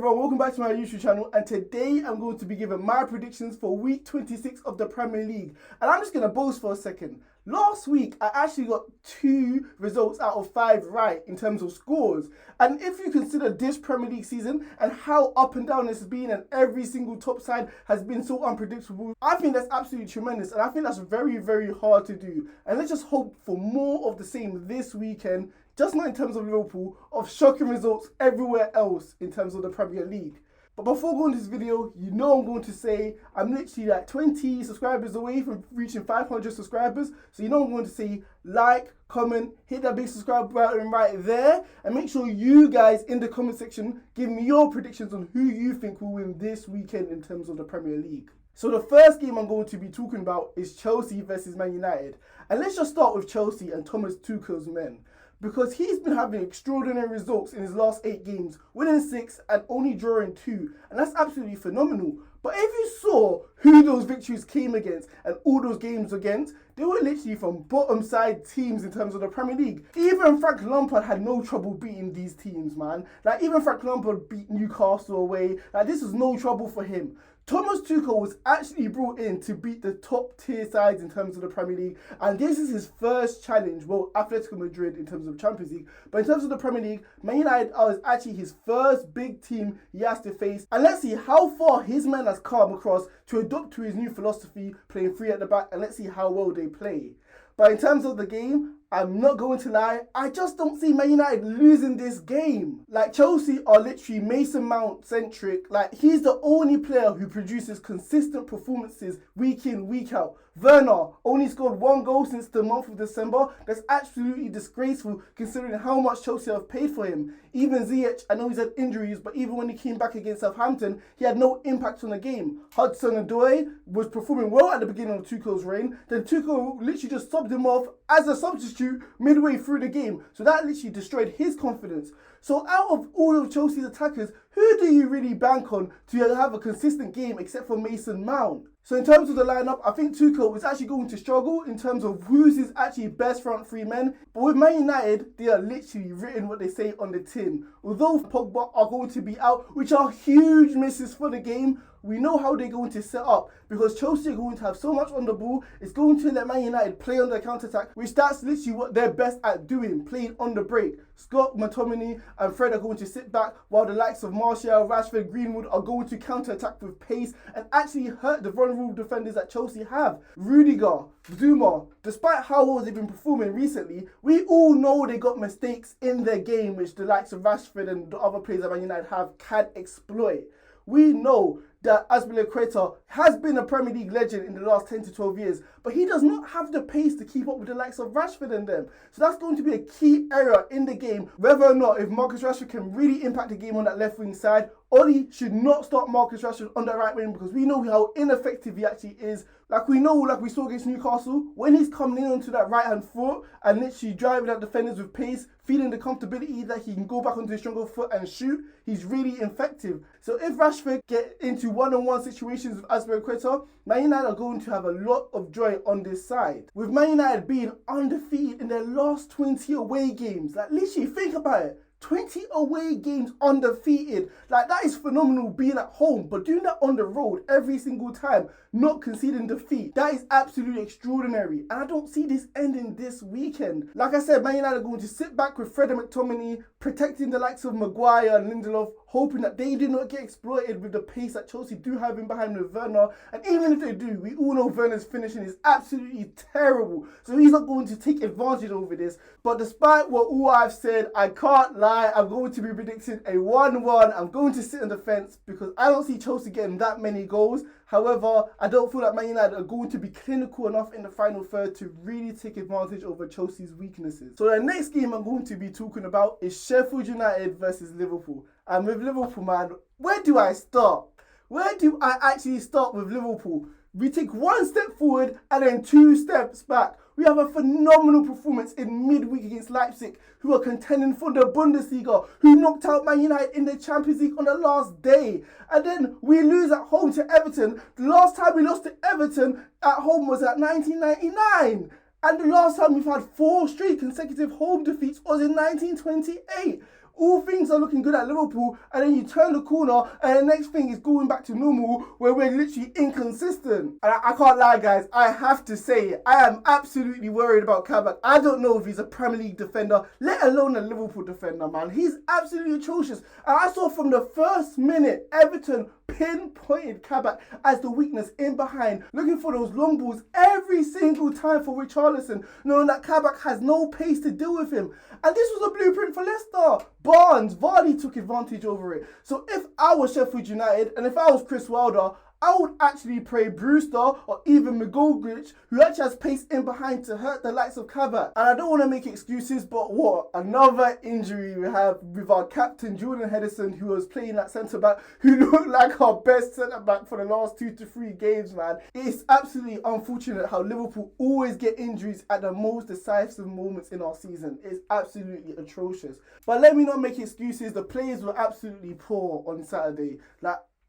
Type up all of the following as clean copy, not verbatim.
everyone, welcome back to my YouTube channel, and today I'm going to be giving my predictions for week 26 of the Premier League. And I'm just going to boast for a second. Last week I actually got 2 results out of 5 right in terms of scores, and if you consider this Premier League season and how up and down it's been and every single top side has been so unpredictable, I think that's absolutely tremendous, and I think that's very, very hard to do. And let's just hope for more of the same this weekend, just not in terms of Liverpool, of shocking results everywhere else in terms of the Premier League. But before going to this video, you know I'm going to say I'm literally like 20 subscribers away from reaching 500 subscribers. So you know I'm going to say like, comment, hit that big subscribe button right there, and make sure you guys in the comment section give me your predictions on who you think will win this weekend in terms of the Premier League. So the first game I'm going to be talking about is Chelsea versus Man United. And let's just start with Chelsea and Thomas Tuchel's men, because he's been having extraordinary results in his last 8 games, winning 6 and only drawing 2, and that's absolutely phenomenal. But if you saw who those victories came against and all those games against, they were literally from bottom side teams in terms of the Premier League. Even Frank Lampard had no trouble beating these teams, man. Like, even Frank Lampard beat Newcastle away. Like, this was no trouble for him. Thomas Tuchel was actually brought in to beat the top tier sides in terms of the Premier League, and this is his first challenge. Well, Atletico Madrid in terms of Champions League, but in terms of the Premier League, Man United is actually his first big team he has to face. And let's see how far his man has come across to adopt to his new philosophy, playing 3 at the back, and let's see how well they play. But in terms of the game, I'm not going to lie, I just don't see Man United losing this game. Like, Chelsea are literally Mason Mount centric. Like, he's the only player who produces consistent performances week in, week out. Werner only scored 1 goal since the month of December. That's absolutely disgraceful considering how much Chelsea have paid for him. Even Ziyech, I know he's had injuries, but even when he came back against Southampton, he had no impact on the game. Hudson-Odoi was performing well at the beginning of Tuchel's reign. Then Tuchel literally just subbed him off as a substitute midway through the game. So that literally destroyed his confidence. So out of all of Chelsea's attackers, who do you really bank on to have a consistent game except for Mason Mount? So in terms of the lineup, I think Tuchel is actually going to struggle in terms of who's his actually best front 3 men. But with Man United, they are literally written what they say on the tin. Although Pogba are going to be out, which are huge misses for the game, we know how they're going to set up, because Chelsea are going to have so much on the ball. It's going to let Man United play on the counter-attack, which that's literally what they're best at doing, playing on the break. Scott, McTominay and Fred are going to sit back, while the likes of Martial, Rashford, Greenwood are going to counter-attack with pace and actually hurt the vulnerable defenders that Chelsea have. Rudiger, Zuma, despite how well they've been performing recently, we all know they got mistakes in their game which the likes of Rashford and the other players that Man United have can exploit. We know that Azpilicueta has been a Premier League legend in the last 10 to 12 years, but he does not have the pace to keep up with the likes of Rashford and them. So that's going to be a key area in the game, whether or not if Marcus Rashford can really impact the game on that left wing side. Oli should not start Marcus Rashford on the right wing, because we know how ineffective he actually is. Like we saw against Newcastle, when he's coming in onto that right hand foot and literally driving at defenders with pace, feeling the comfortability that he can go back onto his stronger foot and shoot, he's really effective. So if Rashford get into one-on-one situations with Azpilicueta, Man United are going to have a lot of joy on this side. With Man United being undefeated in their last 20 away games, like literally think about it. 20 away games undefeated. Like, that is phenomenal being at home, but doing that on the road every single time, not conceding defeat, that is absolutely extraordinary. And I don't see this ending this weekend. Like I said, Man United are going to sit back with Fred and McTominay, protecting the likes of Maguire and Lindelof, hoping that they do not get exploited with the pace that Chelsea do have in behind with Werner. And even if they do, we all know Werner's finishing is absolutely terrible. So he's not going to take advantage over this. But despite what all I've said, I can't lie, I'm going to be predicting a 1-1. I'm going to sit on the fence because I don't see Chelsea getting that many goals. However, I don't feel like Man United are going to be clinical enough in the final third to really take advantage over Chelsea's weaknesses. So the next game I'm going to be talking about is Sheffield United versus Liverpool. And with Liverpool, man, where do I start? Where do I actually start with Liverpool? We take 1 step forward and then 2 steps back. We have a phenomenal performance in midweek against Leipzig, who are contending for the Bundesliga, who knocked out Man United in the Champions League on the last day. And then we lose at home to Everton. The last time we lost to Everton at home was at 1999. And the last time we've had 4 straight consecutive home defeats was in 1928. All things are looking good at Liverpool, and then you turn the corner, and the next thing is going back to normal, where we're literally inconsistent. And I can't lie, guys, I have to say, I am absolutely worried about Kabak. I don't know if he's a Premier League defender, let alone a Liverpool defender, man. He's absolutely atrocious. And I saw from the first minute, Everton pinpointed Kabak as the weakness in behind, looking for those long balls every single time for Richarlison, knowing that Kabak has no pace to deal with him. And this was a blueprint for Leicester. Vardy took advantage over it. So if I was Sheffield United and if I was Chris Wilder, I would actually play Brewster or even McGoldrick, who actually has pace in behind to hurt the likes of Kabak. And I don't want to make excuses, but what? Another injury we have with our captain, Jordan Henderson, who was playing at centre-back, who looked like our best centre-back for the last 2 to 3 games, man. It's absolutely unfortunate how Liverpool always get injuries at the most decisive moments in our season. It's absolutely atrocious. But let me not make excuses. The players were absolutely poor on Saturday.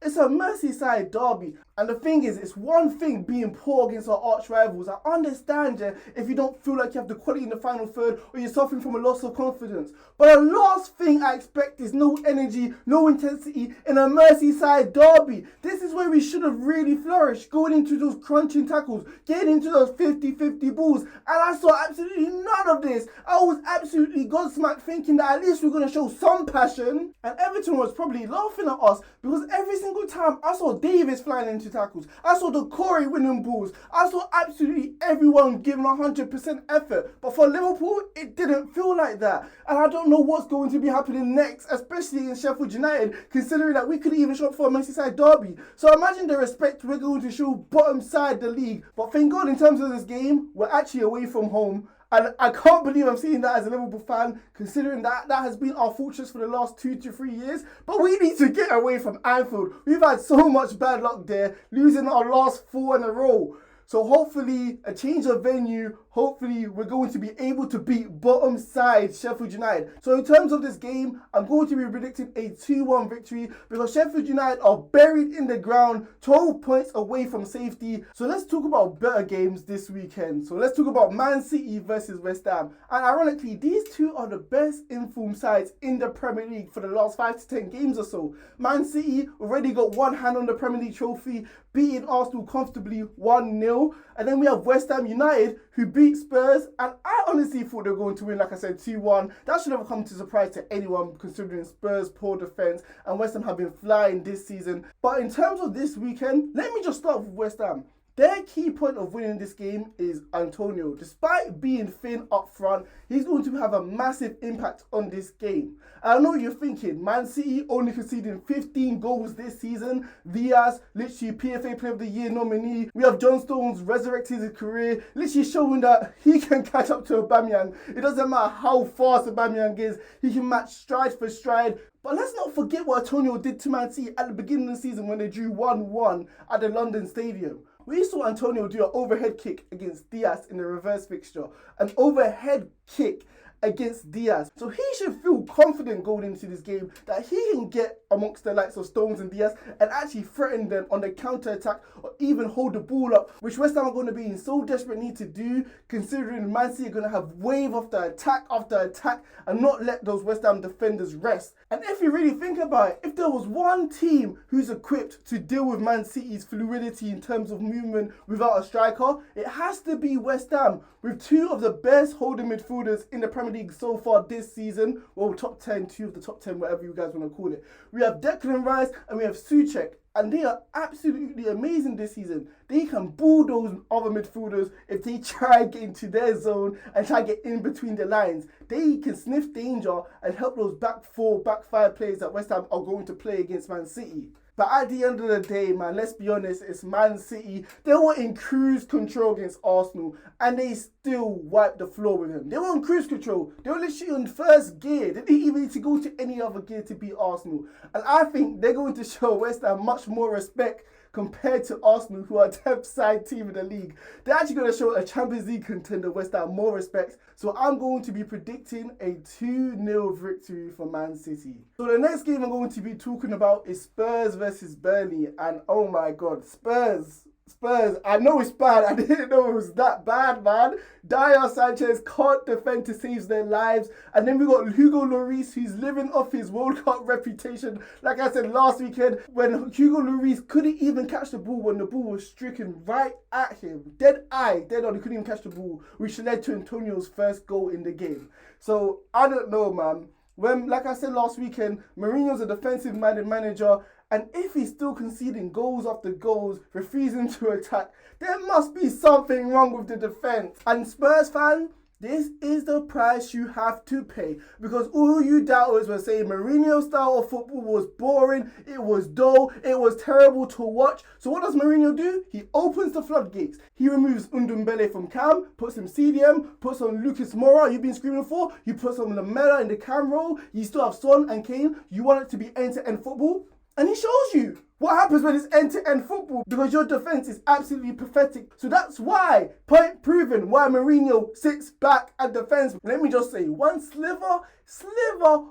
It's a Merseyside derby. And the thing is, it's one thing being poor against our arch rivals. I understand, if you don't feel like you have the quality in the final third or you're suffering from a loss of confidence. But the last thing I expect is no energy, no intensity in a Merseyside derby. This is where we should have really flourished, going into those crunching tackles, getting into those 50-50 balls. And I saw absolutely none of this. I was absolutely gobsmacked thinking that at least we're going to show some passion. And Everton was probably laughing at us because every single time I saw Davis flying into tackles, I saw the Corey winning balls, I saw absolutely everyone giving 100% effort. But for Liverpool, it didn't feel like that. And I don't know what's going to be happening next, especially in Sheffield United, considering that we could even show up for a Merseyside derby. So imagine the respect we're going to show bottom side the league. But thank God in terms of this game, we're actually away from home. And I can't believe I'm seeing that as a Liverpool fan, considering that has been our fortress for the last 2 to 3 years. But we need to get away from Anfield. We've had so much bad luck there, losing our last 4 in a row. So hopefully a change of venue, hopefully we're going to be able to beat bottom side Sheffield United. So in terms of this game, I'm going to be predicting a 2-1 victory because Sheffield United are buried in the ground, 12 points away from safety. So let's talk about better games this weekend. So let's talk about Man City versus West Ham. And ironically, these two are the best informed sides in the Premier League for the last 5 to 10 games or so. Man City already got one hand on the Premier League trophy, beating Arsenal comfortably 1-0. And then we have West Ham United, who beat Spurs, and I honestly thought they were going to win, like I said, 2-1. That should have come to surprise to anyone, considering Spurs' poor defence, and West Ham have been flying this season. But in terms of this weekend, let me just start with West Ham. Their key point of winning this game is Antonio. Despite being thin up front, he's going to have a massive impact on this game. And I know what you're thinking, Man City only conceding 15 goals this season. Diaz, literally PFA Player of the Year nominee. We have John Stones resurrected his career, literally showing that he can catch up to Aubameyang. It doesn't matter how fast Aubameyang is, he can match stride for stride. But let's not forget what Antonio did to Man City at the beginning of the season when they drew 1-1 at the London Stadium. We saw Antonio do an overhead kick against Diaz in the reverse fixture. An overhead kick against Diaz. So he should feel confident going into this game that he can get amongst the likes of Stones and Diaz and actually threaten them on the counter-attack or even hold the ball up, which West Ham are going to be in so desperate need to do, considering Man City are going to have wave after attack and not let those West Ham defenders rest. And if you really think about it, if there was one team who's equipped to deal with Man City's fluidity in terms of movement without a striker, it has to be West Ham, with 2 of the best holding midfielders in the Premier League so far this season. Well, top 10, 2 of the top 10, whatever you guys want to call it. We have Declan Rice and we have Souček, and they are absolutely amazing this season. They can bulldoze other midfielders if they try get into their zone and try get in between the lines. They can sniff danger and help those back 4, back 5 players that West Ham are going to play against Man City. But at the end of the day, man, let's be honest, it's Man City. They were in cruise control against Arsenal and they still wiped the floor with him. They were in cruise control. They were literally in first gear. They didn't even need to go to any other gear to beat Arsenal. And I think they're going to show West Ham much more respect compared to Arsenal, who are a 10th side team in the league. They're actually going to show a Champions League contender West Ham more respect. So I'm going to be predicting a 2-0 victory for Man City. So the next game I'm going to be talking about is Spurs versus Burnley. And oh my God, Spurs Spurs, I know it's bad. I didn't know it was that bad, man. Dyer Sanchez can't defend to save their lives. And then we got Hugo Lloris, who's living off his World Cup reputation. Like I said last weekend, when Hugo Lloris couldn't even catch the ball when the ball was stricken right at him. Dead on, he couldn't even catch the ball, which led to Antonio's first goal in the game. So, I don't know, man. When, like I said last weekend, Mourinho's a defensive-minded manager, and if he's still conceding goals after goals, refusing to attack, there must be something wrong with the defence. And Spurs fans, this is the price you have to pay. Because all you doubters were saying Mourinho's style of football was boring, it was dull, it was terrible to watch. So what does Mourinho do? He opens the floodgates. He removes Ndombele from Cam, puts him CDM, puts on Lucas Moura, you've been screaming for. You put some Lamela in the Cam role. You still have Son and Kane. You want it to be end-to-end football. And he shows you what happens when it's end-to-end football, because your defence is absolutely pathetic. So that's why, point proven, why Mourinho sits back and defends. Let me just say, one sliver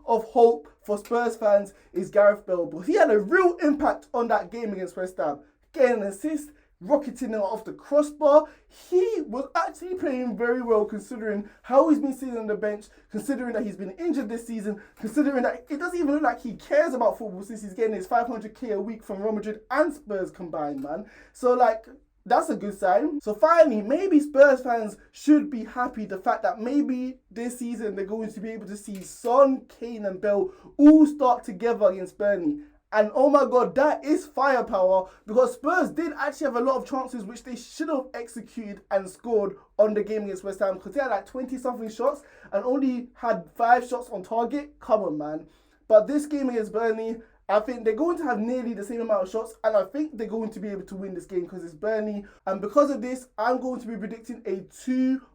of hope for Spurs fans is Gareth Bale. But he had a real impact on that game against West Ham. Getting an assist, rocketing it off the crossbar. He was actually playing very well considering how he's been sitting on the bench, considering that he's been injured this season, considering that it doesn't even look like he cares about football since he's getting his 500k a week from Real Madrid and Spurs combined, man. So, like, that's a good sign. So finally, maybe Spurs fans should be happy the fact that maybe this season they're going to be able to see Son, Kane and Bale all start together against Burnley. And oh my God, that is firepower, because Spurs did actually have a lot of chances which they should have executed and scored on the game against West Ham, because they had like 20-something shots and only had 5 shots on target. Come on, man. But this game against Burnley, I think they're going to have nearly the same amount of shots, and I think they're going to be able to win this game because it's Burnley. And because of this, I'm going to be predicting a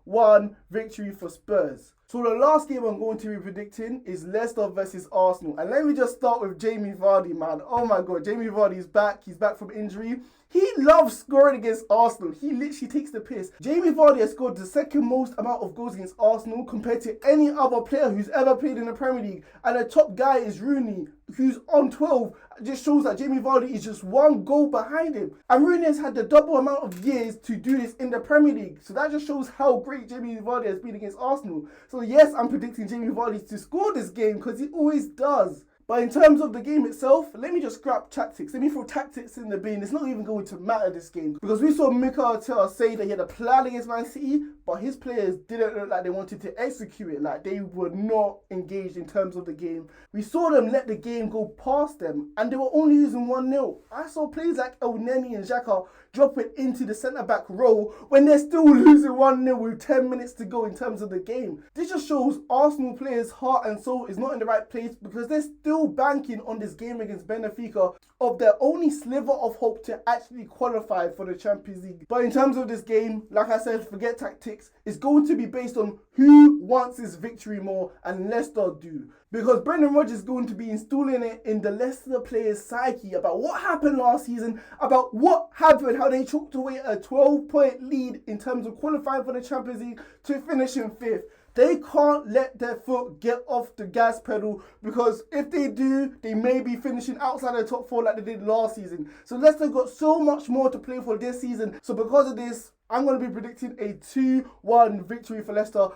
2-1 victory for Spurs. So the last game I'm going to be predicting is Leicester versus Arsenal. And let me just start with Jamie Vardy, man. Oh my God, Jamie Vardy is back. He's back from injury. He loves scoring against Arsenal. He literally takes the piss. Jamie Vardy has scored the second most amount of goals against Arsenal compared to any other player who's ever played in the Premier League. And the top guy is Rooney, who's on 12. It just shows that Jamie Vardy is just one goal behind him. And Rooney has had the double amount of years to do this in the Premier League. So that just shows how great Jamie Vardy has been against Arsenal. So yes, I'm predicting Jamie Vardy to score this game because he always does. But in terms of the game itself, let me just scrap tactics. Let me throw tactics in the bin. It's not even going to matter this game. Because we saw Mikel Arteta say that he had a plan against Man City, but his players didn't look like they wanted to execute it. Like, they were not engaged in terms of the game. We saw them let the game go past them, and they were only using 1-0. I saw players like El Neni and Xhaka drop it into the centre-back role when they're still losing 1-0 with 10 minutes to go in terms of the game. This just shows Arsenal players' heart and soul is not in the right place, because they're still banking on this game against Benfica of their only sliver of hope to actually qualify for the Champions League. But in terms of this game, like I said, forget tactics. It's going to be based on who wants this victory more, and Leicester do. Because Brendan Rodgers is going to be installing it in the Leicester players' psyche about what happened last season, about what happened, how they choked away a 12-point lead in terms of qualifying for the Champions League to finish in 5th. They can't let their foot get off the gas pedal, because if they do, they may be finishing outside the top 4 like they did last season. So Leicester got so much more to play for this season. So because of this, I'm going to be predicting a 2-1 victory for Leicester.